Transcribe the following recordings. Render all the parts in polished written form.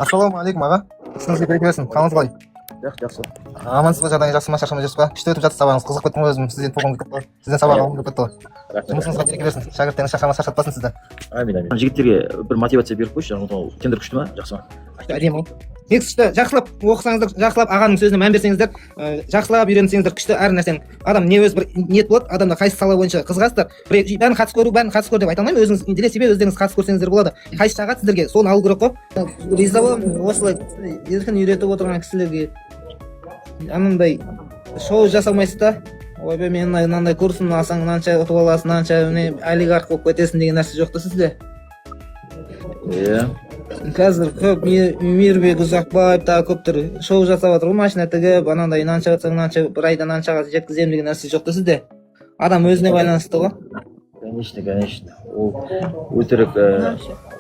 Ассалаумағалейкум аға. Ісіңізге береке берсін. Қалыңыз қалай? Жақсы. Амансыз ба, жағдайыңыз жақсы ма, шаршамай жүрсіз ба? Күшті өтіп жатыр сабағыңыз. Қызығып кеттім ғой өзім. Сізден тоқым кетіп қалды. Сізден сабақ алғым келіп кетті ғой. Жұмысыңызға береке берсін. Шәкірттеріңіз шаршатпасын сізді. Амин. Жігіттерге бір мотивация беріп қойшы. Тендер күшті ма? Жақсы ма? Әдемі. Ең күшті. Жақсылап оқысаңыздар, жақсылап ағаның сөзіне мән берсеңіздер, жақсылап үйренсеңіздер күшті әр нәрсенің. Адам не өз бір ниет болады, адамда қайсы сала бойынша қызығасыздар. Бәрін қатысып көру деп айта алмаймын. Өзіңіз интерес себе өздеріңіз қатысып көрсеңіздер болады. Қайсы жағады сіздерге, соны алу керек қой. Риза боламын осылай еркін үйретіп отырған кісілерге. Анандай шоу жасамайсыз да. Ойбай мен мынандай курсын алсаң мынанша ұтып аласың, мынанша олигарх болып кетесің деген нәрсе жоқ та сізде. Иә. Қазір көп Мейірбек Ұзақбаев тағы көптер шоу жасап жатыр ғой, машина тігіп, анандай мынанша атсаң мынанша бір айда мынаншаға жеткіземін деген нәрсе жоқ та сізде. Адам өзіне байланысты ғой. Конечно. Ол өтірік,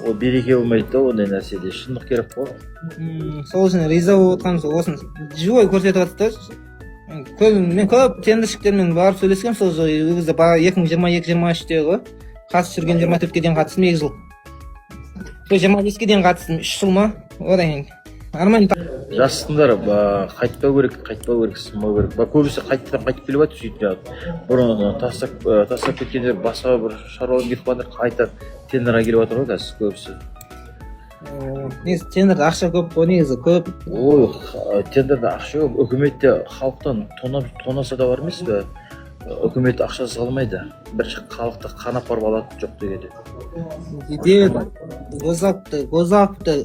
ол береке болмайды да ондай нәрседе. Шындық керек қой. Сол үшін риза болып отырғанымыз осын живой көрсетіп жатыр да. Мен көп тендершіктермен барып сөйлескем сол кезде 2022-23-те ғой. Қатысып жүрген 24-ке дейін қатыстым 2 жыл. 25-ке дейін қатыстым 3 жыл ма? Одан кейін арман Жассыңдар, қайтпау керек, сынбау керек. Көбісі қайтып келіп жатыр сөйтіп. Бұрын тастап кеткендер басқа бір шаруамен кетіп қалғандар қайта тендерға келіп жатыр ғой қазір көбісі. Негізі тендерде ақша көп қой, негізі көп. Ой, тендерде ақша көп. Үкіметте халықтан тонаса да бар емес пе? Үкімет ақшасыз қалмайды. Бірінші халықты қанап барып алады жоқ дегенде. Гозапты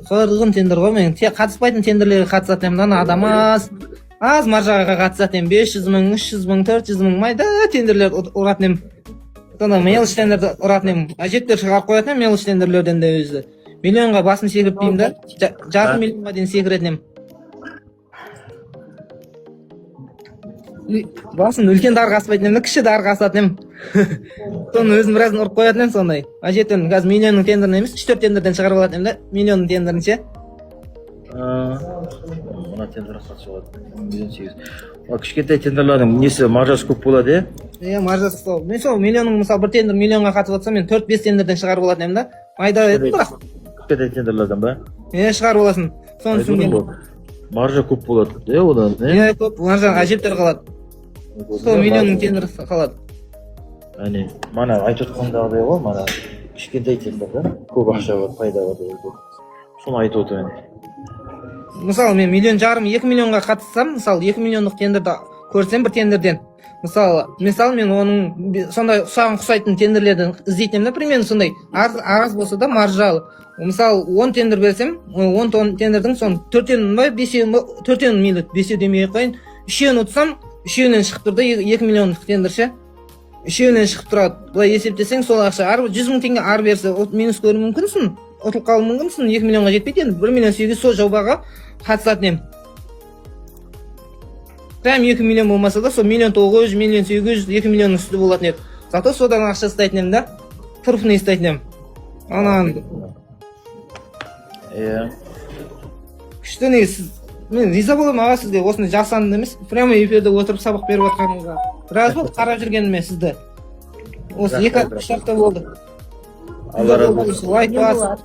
қырғын тендер ғой. Мен қатыспайтын тендерлерге қатысатын едім. Адам аз маржаға қатысатын едім. 500 мың, 300 мың, 400 мың майда тендерлер ұратын едім. Сонда мелочь тендерді ұратын едім. Әжеттер шығарып қоятын едім мелочь тендерлерден де өзі. Миллионға басын секіріп деймін да. Жарты миллионға дейін секіретін едім. Басын үлкен дарға аспайтын едім, кіші дарға асатын едім. Соны өзім біразын ұрып қоятын едім сондай. Әжеттен қазір миллионның тендерін емес, 3-4 тендерден шығарып алатын едім да, миллионның тендерін ше. Мына тендерға қатысып алады. 1.8. Кішкентай тендерлардың несі маржасы көп болады, Иә, маржасы сол. Мен сол миллионның мысалы бір тендер миллионға қатысып жатса, мен 4-5 тендерден шығарып алатын едім да. Майда едім бірақ. Кішкентай тендерлерден ба? Шығарып аласың. Соны түсінген. Маржа көп болады, одан, Иә, көп. Маржа әжептер қалады. Сол миллионның тендері қалады. Әне, мана айтып отқандағыдай ғой, мана кішкентай тендерден көп ақша бар, пайда бар деп. Соны айтып отырмын. Мысалы мен 1,5 миллион, 2 миллионға қатыссам, мысалы 2 миллиондық тендерді көрсем бір тендерден, мысалы мен оның сондай ұсағын құсайтын тендерлерден іздейтін едім, примерно сондай аз болса да маржалы. Мысалы 10 тендер берсем, 10 тендердің соның 4-еуін ба, 4-еуін мейлі 5 демей қойын, 3-еуін ұтсам, 3-еуінен шығып тұрды 2 миллиондық тендер ше. 3-еуінен шығып тұрады. Бұлай есептесең сол ақша 100 мың теңге ар берсе минус көру мүмкінсің, ұтылып қалу мүмкінсің, 2 миллионға жетпейді енді, 1 миллион 800 сол жобаға қатысатын едім. Прям 2 миллион болмаса да, сол 1 900 000, 1 800 000, 2 миллионның үсті болатын еді. Зато содан ақша ұстайтын едім да, тұрпыны ұстайтын едім. Анан күшті негізі. Мен риза боламын аға сізге, осыны жасанды емес, прямо эфирде отырып сабақ беріп отқаныңызға. Біраз болды қарап жүргеніме сізді. Осы 2-3 апта болды. Алла разы болсын. Лайк басып.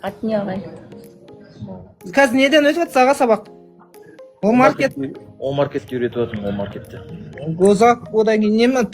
Аты не ағай? Қазір неден өтіп жатса аға сабақ? Ол маркет. Ол маркетке үйретіп отырмын, ол маркетте. Гозак, одан кейін неме